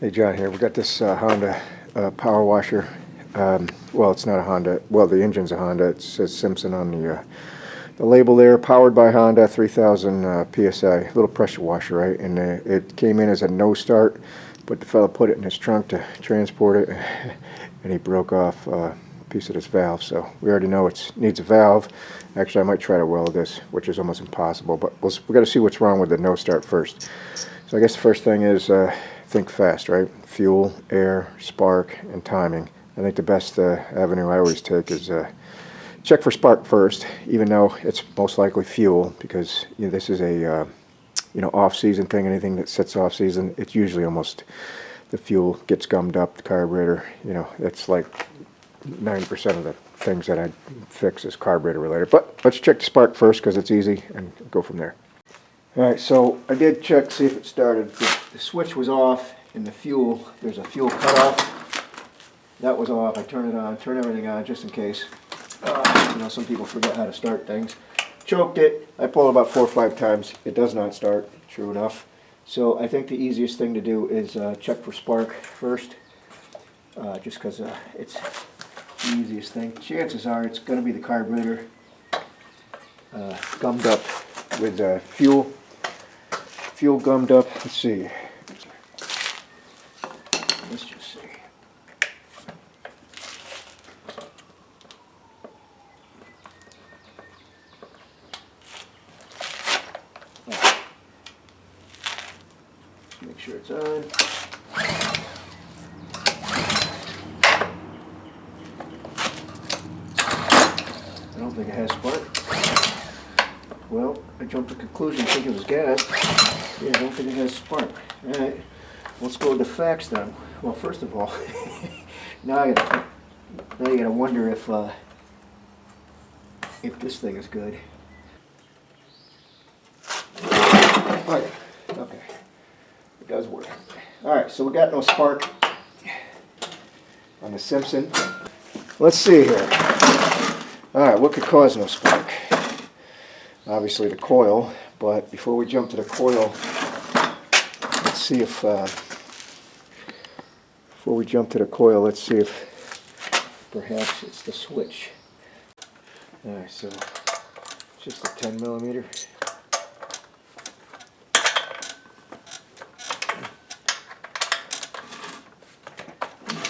Hey John here. We got this Honda power washer. Well, it's not a Honda. Well, the engine's a Honda. It says Simpson on the label there. Powered by Honda, 3,000 psi. Little pressure washer, right? And it came in as a no start, but the fella put it in his trunk to transport it, and he broke off a piece of this valve. So we already know it needs a valve. Actually, I might try to weld this, which is almost impossible. But we got to see what's wrong with the no start first. So I guess the first thing is think fast, right? Fuel, air, spark, and timing. I think the best avenue I always take is check for spark first, even though it's most likely fuel, because this is a off-season thing. Anything that sits off-season, it's usually almost the fuel gets gummed up, the carburetor. It's like 90% of the things that I fix is carburetor related. But let's check the spark first because it's easy, and go from there. Alright, so I did check, see if it started. The switch was off in the fuel. There's a fuel cutoff. That was off. I turned it on, turned everything on just in case. Some people forget how to start things. Choked it. I pulled about 4 or 5 times. It does not start, true enough. So I think the easiest thing to do is check for spark first. Just because it's the easiest thing. Chances are it's going to be the carburetor gummed up with fuel. Fuel gummed up. Let's see. Let's just see. Make sure it's on. I don't think it has spark. Well, I jumped to conclusion thinking it was gas. Yeah, I don't think it has spark. Alright, let's go with the facts then. Well, first of all, now you gotta wonder if this thing is good. Alright, okay. It does work. Alright, so we got no spark on the Simpson. Let's see here. Alright, what could cause no spark? Obviously the coil, but before we jump to the coil, let's see if perhaps it's the switch. Alright, so just a 10 millimeter.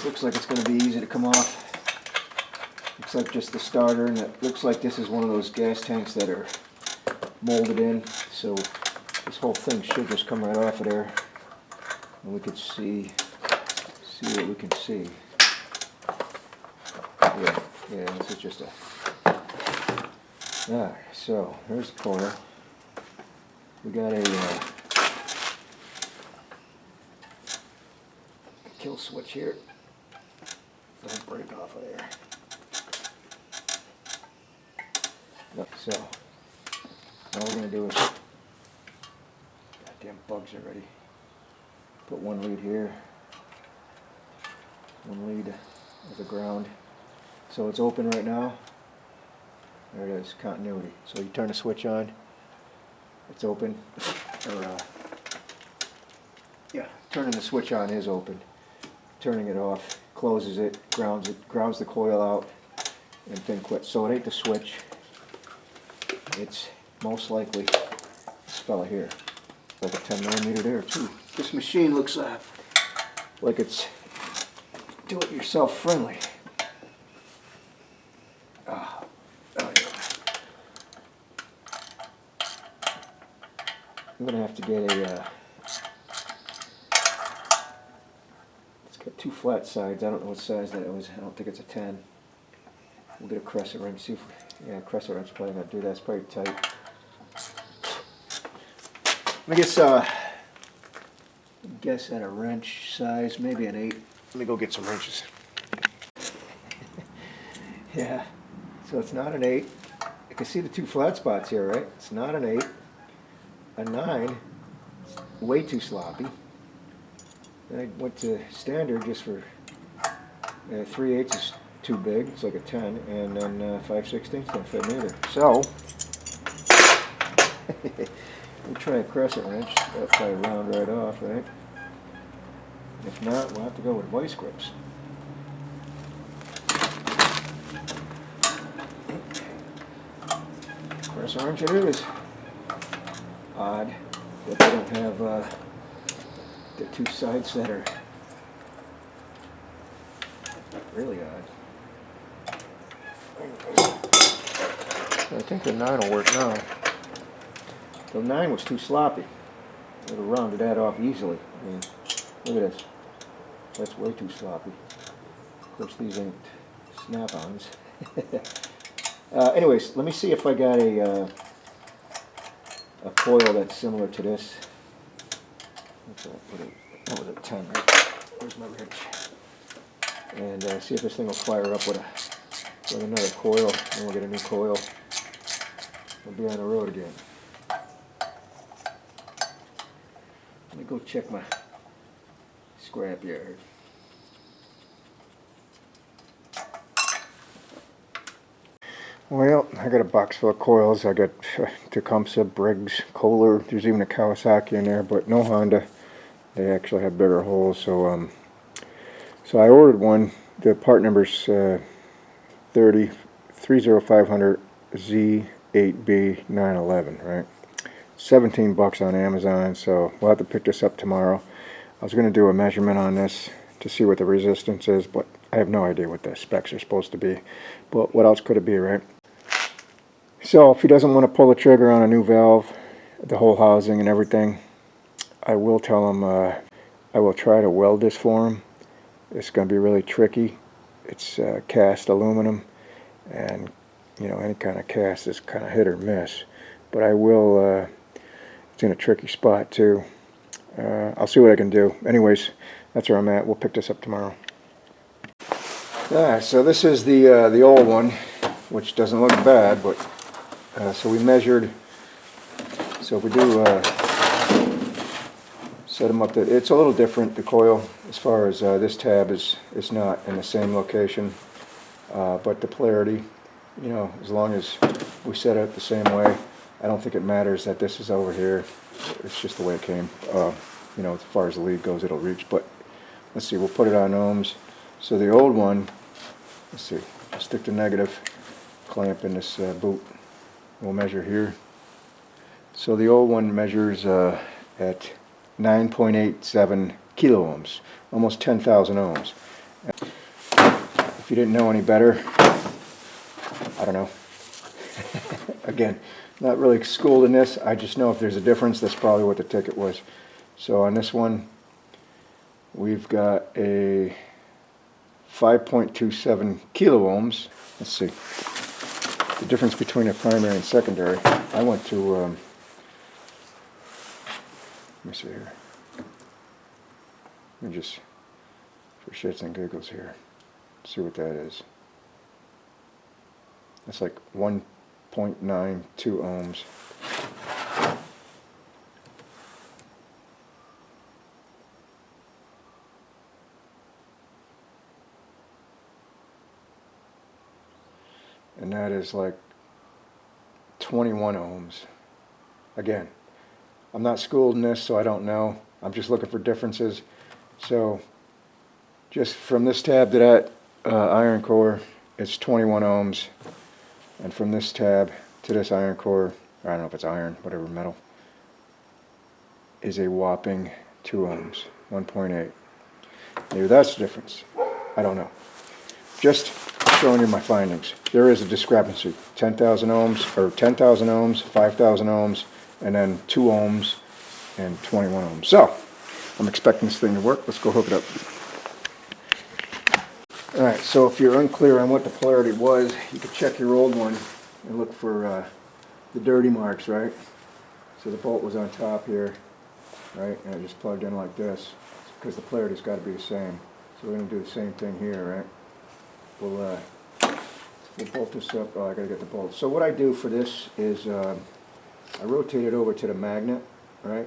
Looks like it's going to be easy to come off. Looks like just the starter, and it looks like this is one of those gas tanks that are molded in, so this whole thing should just come right off of there, and we could see what we can see. Yeah, this is just a... Alright, so there's the coil. We got a kill switch here. Don't break off of there. So, all we're going to do is, goddamn bugs already, put one lead here, one lead as a ground. So it's open right now. There it is, continuity. So you turn the switch on, it's open, or turning the switch on is open. Turning it off closes it, grounds the coil out, and thing quits. So it ain't the switch. It's most likely this fella here. Like a 10 millimeter there too. This machine looks like it's do-it-yourself friendly. Oh yeah. I'm gonna have to get a. It's got 2 flat sides. I don't know what size that was. I don't think it's a 10. We'll get a crescent wrench. See if. Yeah, crescent wrench probably not do that. It's probably tight. I guess at a wrench size, maybe an 8. Let me go get some wrenches. Yeah, so it's not an 8. You can see the 2 flat spots here, right? It's not an 8. A 9, way too sloppy. Then I went to standard just for 3/8 is too big. It's like a 10, and then 5/16 don't fit neither. So we'll try a crescent wrench. That'll probably round right off, right? If not, we'll have to go with vice grips. Press orange it is. Odd that they don't have the two sides that are really odd. I think the 9 will work now. The 9 was too sloppy. It would have rounded that off easily. I mean, look at this. That's way too sloppy. Of course, these ain't snap-ons. Anyways, let me see if I got a coil that's similar to this. That was a 10, right? Where's my wrench? And see if this thing will fire up with another coil, and we'll get a new coil. We'll be on the road again. Let me go check my scrap yard. Well, I got a box full of coils. I got Tecumseh, Briggs, Kohler. There's even a Kawasaki in there, but no Honda. They actually have bigger holes. So I ordered one. The part number's 30500 Z8B911, right? 17 bucks on Amazon, so we'll have to pick this up tomorrow. I was going to do a measurement on this to see what the resistance is, but I have no idea what the specs are supposed to be. But what else could it be, right? So if he doesn't want to pull the trigger on a new valve, the whole housing and everything, I will tell him I will try to weld this for him. It's going to be really tricky. It's cast aluminum, and you know, any kind of cast is kind of hit or miss. But I will, it's in a tricky spot too. I'll see what I can do. Anyways, that's where I'm at. We'll pick this up tomorrow. So this is the old one, which doesn't look bad, but so we measured. So if we do set them up, it's a little different, the coil, as far as this tab is not in the same location, but the polarity, you know, as long as we set it the same way, I don't think it matters that this is over here. It's just the way it came. You know, as far as the lead goes, it'll reach. But let's see, we'll put it on ohms. So the old one, let's see, stick the negative clamp in this boot. We'll measure here. So the old one measures at 9.87 kilo ohms, almost 10,000 ohms. If you didn't know any better, I don't know. Again, not really schooled in this. I just know if there's a difference, that's probably what the ticket was. So on this one, we've got a 5.27 kilo ohms. Let's see. The difference between a primary and secondary. I went to, let me see here. Let me just, for shits and giggles here, see what that is. That's like 1.92 ohms. And that is like 21 ohms. Again, I'm not schooled in this, so I don't know. I'm just looking for differences. So just from this tab to that iron core, it's 21 ohms. And from this tab to this iron core, I don't know if it's iron, whatever metal, is a whopping 2 ohms, 1.8. Maybe that's the difference. I don't know. Just showing you my findings. There is a discrepancy. 10,000 ohms, or 10,000 ohms, 5,000 ohms, and then 2 ohms and 21 ohms. So, I'm expecting this thing to work. Let's go hook it up. Alright, so if you're unclear on what the polarity was, you could check your old one and look for the dirty marks, right? So the bolt was on top here, right? And I just plugged in like this, because the polarity's got to be the same. So we're going to do the same thing here, right? We'll bolt this up. Oh, I gotta get the bolt. So what I do for this is I rotate it over to the magnet, right?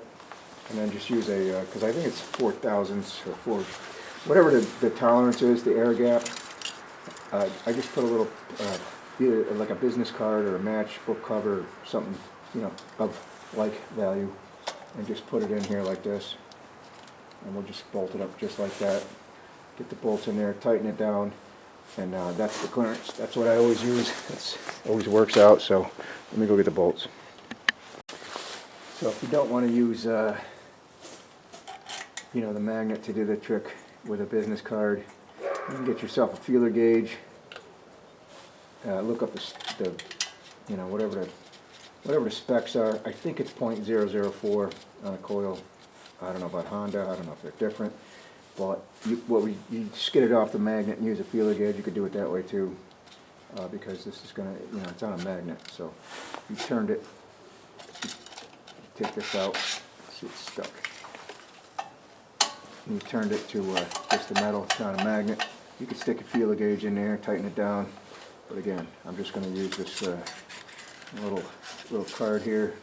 And then just use a, because I think it's 4 thousandths or 4, whatever the tolerance is, the air gap. I just put a little, either like a business card or a match book cover, or something, you know, of like value, and just put it in here like this. and we'll just bolt it up just like that. Get the bolts in there, tighten it down, and that's the clearance. That's what I always use. It always works out. So let me go get the bolts. So if you don't want to use the magnet to do the trick with a business card, you can get yourself a feeler gauge. Look up the whatever the specs are. I think it's .004 on a coil. I don't know about Honda. I don't know if they're different. But you just get it off the magnet and use a feeler gauge. You could do it that way too, because this is gonna, it's on a magnet. So you turned it. Take this out. See, it's stuck. And you turned it to just the metal. It's on a magnet. You could stick a feeler gauge in there, tighten it down. But again, I'm just going to use this little card here.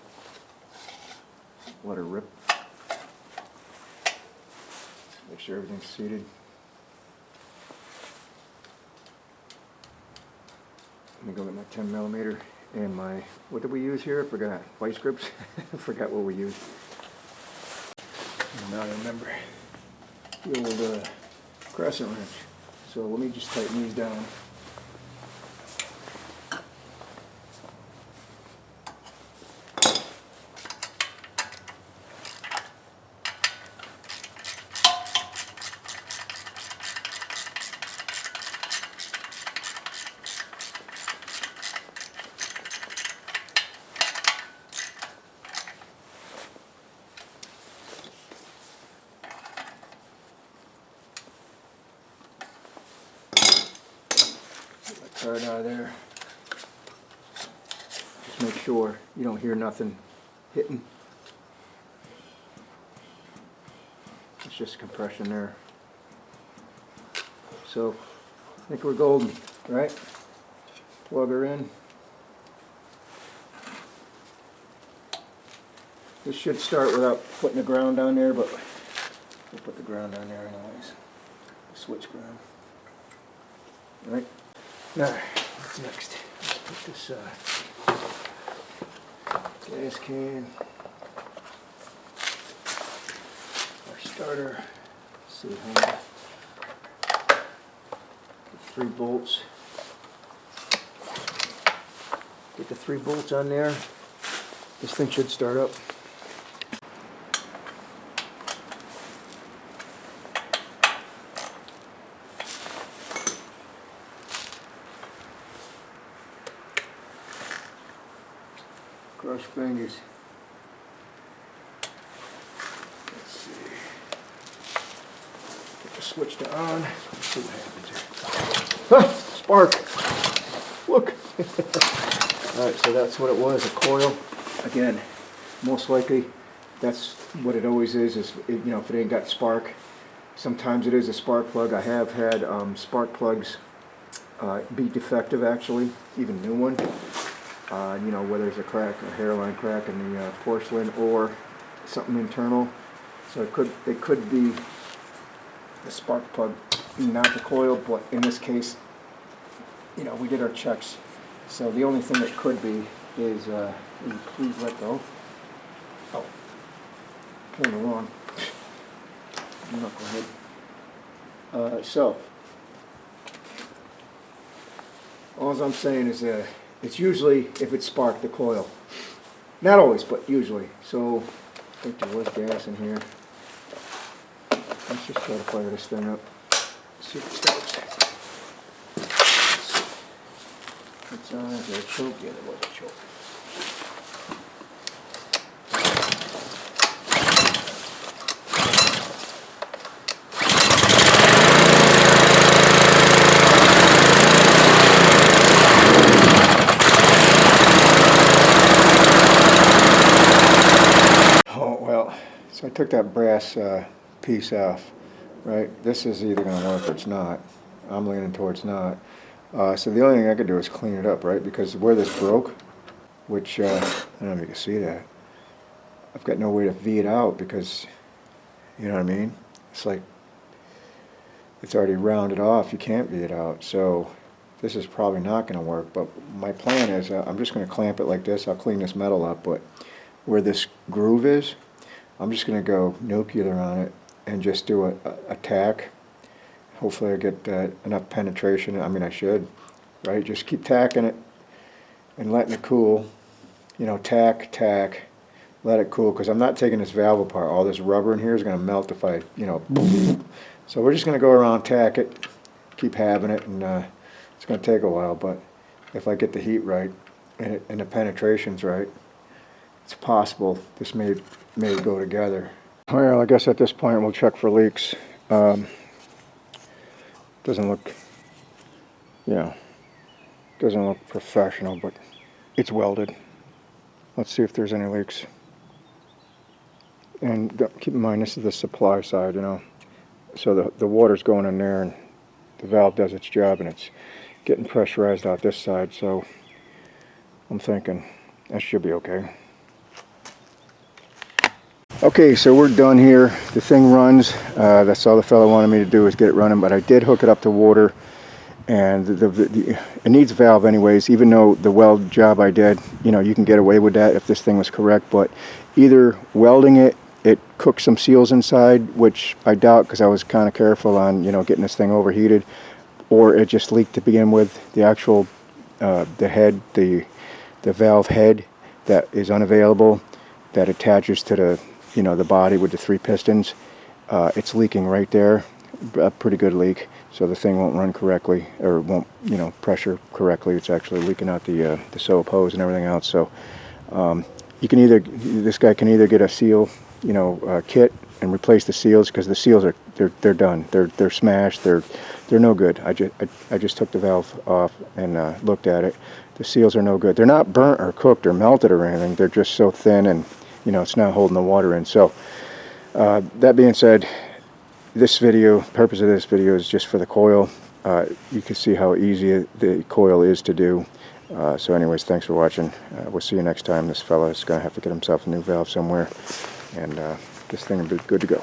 Let her rip. Make sure everything's seated. Let me go get my 10mm and my, what did we use here? I forgot. Vice grips? I forgot what we used. Now I remember. The old crescent wrench. So let me just tighten these down. Card out of there. Just make sure you don't hear nothing hitting. It's just compression there. So I think we're golden, right? Plug her in. This should start without putting the ground on there, but we'll put the ground on there anyways. Switch ground. All right. Now, what's next? Let's put this gas can, our starter. Let's see how 3 bolts. Get the 3 bolts on there. This thing should start up. Cross fingers. Let's see. Get the switch to on. Let's see what happens here. Spark! Look! Alright, so that's what it was, a coil. Again, most likely that's what it always is if it ain't got spark. Sometimes it is a spark plug. I have had spark plugs be defective actually, even new one. Whether there's a crack, a hairline crack in the porcelain or something internal. So it could be the spark plug, not the coil, but in this case, we did our checks. So the only thing that could be is, please let go. Oh, pulling it wrong. Knucklehead. So, all I'm saying is it's usually, if it's sparked, the coil. Not always, but usually. So, I think there was gas in here. Let's just try to fire this thing up. See if it starts. It's on. Is there a choke? Yeah, there was a choke. So I took that brass piece off, right? This is either going to work or it's not. I'm leaning towards not. So the only thing I could do is clean it up, right? Because where this broke, which, I don't know if you can see that, I've got no way to V it out because, you know what I mean? It's like, it's already rounded off, you can't V it out. So this is probably not going to work, but my plan is I'm just going to clamp it like this. I'll clean this metal up, but where this groove is, I'm just going to go nuclear on it and just do a tack. Hopefully I get enough penetration. I mean, I should, right? Just keep tacking it and letting it cool. You know, tack, let it cool, because I'm not taking this valve apart. All this rubber in here is going to melt if I, you know, so we're just going to go around, tack it, keep having it, and it's going to take a while, but if I get the heat right and the penetration's right, it's possible this may go together. Well, I guess at this point we'll check for leaks. Doesn't look, doesn't look professional, but it's welded. Let's see if there's any leaks. And keep in mind, this is the supply side, you know. So the water's going in there, and the valve does its job, and it's getting pressurized out this side. So I'm thinking that should be okay. Okay, so we're done here. The thing runs. That's all the fellow wanted me to do, is get it running. But I did hook it up to water, and it needs a valve anyways. Even though the weld job I did, you know, you can get away with that if this thing was correct. But either welding it cooked some seals inside, which I doubt, because I was kind of careful on, you know, getting this thing overheated, or it just leaked to begin with. The actual the head, the valve head that is unavailable, that attaches to the, you know, the body with the 3 pistons, it's leaking right there, a pretty good leak. So the thing won't run correctly, or won't, you know, pressure correctly. It's actually leaking out the soap hose and everything else. So you can either, this guy can either get a seal, you know, kit and replace the seals, because the seals are they're done. They're smashed. They're no good. I just took the valve off and looked at it. The seals are no good. They're not burnt or cooked or melted or anything. They're just so thin, and you know, it's not holding the water in. So that being said, this video, purpose of this video is just for the coil. You can see how easy the coil is to do. So anyways, thanks for watching. We'll see you next time. This fella is going to have to get himself a new valve somewhere, and this thing will be good to go.